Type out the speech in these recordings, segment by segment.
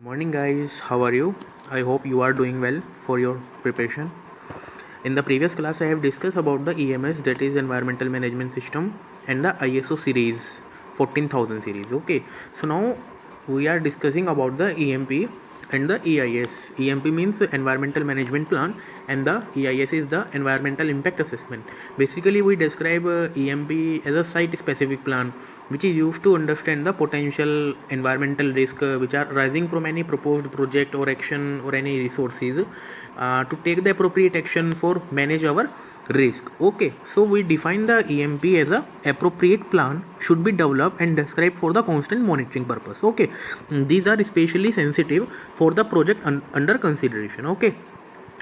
Morning, guys. How are you? I hope you are doing well for your preparation. In the previous class, I have discussed about the EMS, that is Environmental Management System, and the ISO series 14000 series. Okay, so now we are discussing about the EMP and the EIS. EMP means Environmental Management Plan, and the EIS is the Environmental Impact Assessment. Basically, we describe EMP as a site specific plan which is used to understand the potential environmental risk which are arising from any proposed project or action or any resources to take the appropriate action for manage our risk. Okay, so we define the EMP as a appropriate plan should be developed and described for the constant monitoring purpose. Okay, these are especially sensitive for the project under consideration. Okay,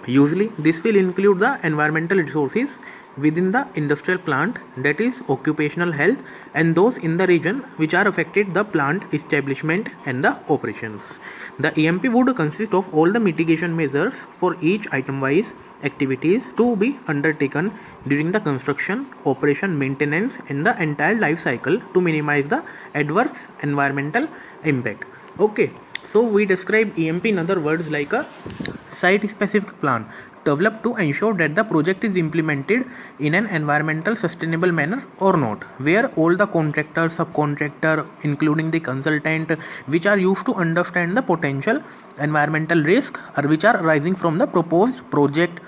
usually this will include the environmental resources within the industrial plant, that is occupational health, and those in the region which are affected the plant establishment and the operations. The EMP would consist of all the mitigation measures for each item wise activities to be undertaken during the construction, operation, maintenance and the entire life cycle to minimize the adverse environmental impact. Okay, so we describe EMP in other words like a site specific plan developed to ensure that the project is implemented in an environmental sustainable manner or not, where all the contractor, subcontractor including the consultant which are used to understand the potential environmental risk or which are arising from the proposed project,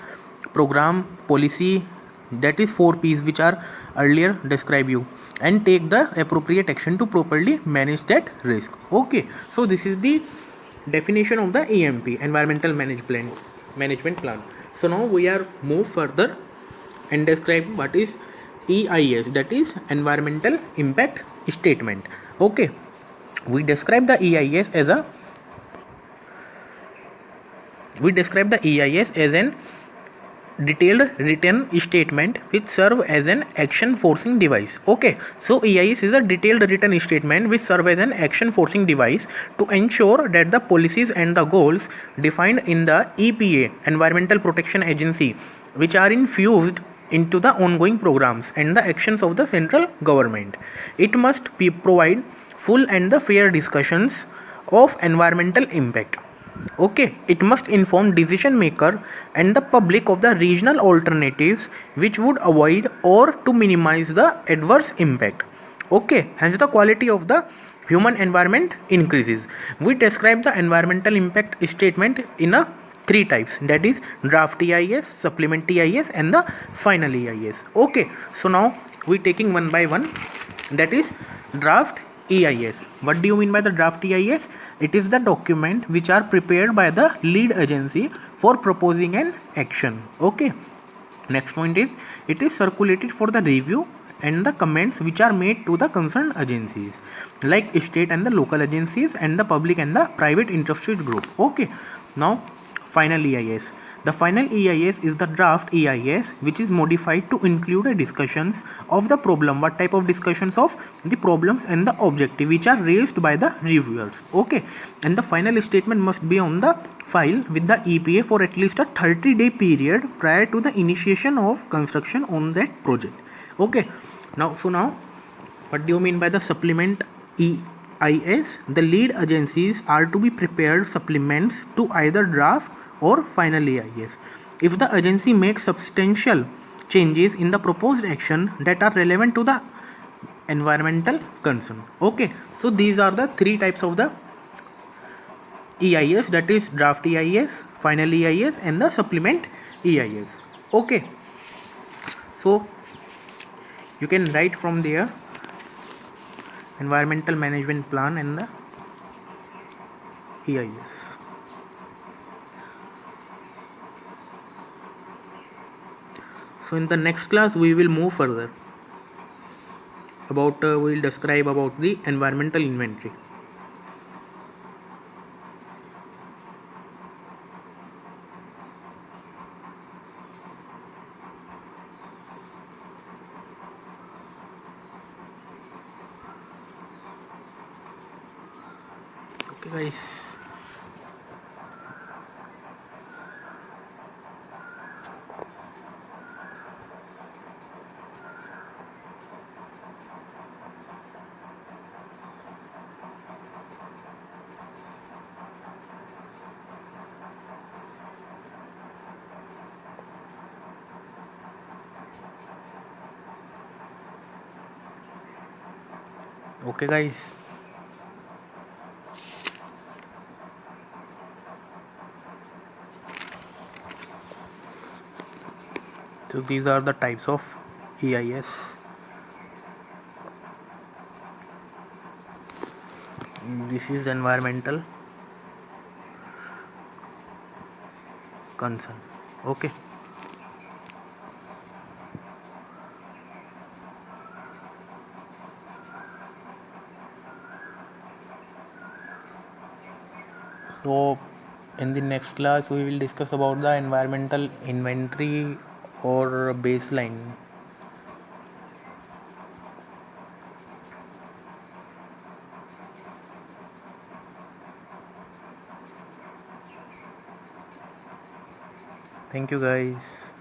program, policy, that is 4 P's which are earlier described you, and take the appropriate action to properly manage that risk. Okay, so this is the definition of the EMP, environmental management plan. So now we are move further and describe what is EIS, that is environmental impact statement. Okay, we describe the EIS as a we describe the EIS as an detailed written statement which serve as an action forcing device. Okay, so EIS is a detailed written statement which serve as an action forcing device to ensure that the policies and the goals defined in the EPA, Environmental Protection Agency, which are infused into the ongoing programs and the actions of the central government. It must be provide full and the fair discussions of environmental impact. Okay, it must inform decision maker and the public of the regional alternatives which would avoid or to minimize the adverse impact. Okay, hence the quality of the human environment increases. We describe the environmental impact statement in a three types, that is draft EIS, supplement EIS and the final EIS. Okay, so now we taking one by one, that is draft EIS. What do you mean by the draft EIS? It is the document which are prepared by the lead agency for proposing an action. Okay, next point is it is circulated for the review and the comments which are made to the concerned agencies like state and the local agencies and the public and the private interested group. Okay, now final EIS. The final EIS is the draft EIS which is modified to include a discussions of the problem. What type of discussions of the problems and the objective which are raised by the reviewers. Okay, and the final statement must be on the file with the EPA for at least a 30-day period prior to the initiation of construction on that project. Okay, now what do you mean by the supplement EIS? The lead agencies are to be prepared supplements to either draft or final EIS. If the agency makes substantial changes in the proposed action that are relevant to the environmental concern. Okay, so these are the three types of the EIS, that is draft EIS, final EIS and the supplement EIS. Okay, so you can write from there environmental management plan and the EIS. So in the next class we will move further about we will describe about the environmental inventory. Okay guys. Okay guys, so these are the types of EIS. This is environmental concern. Okay, so in the next class we will discuss about the environmental inventory or baseline. Thank you guys.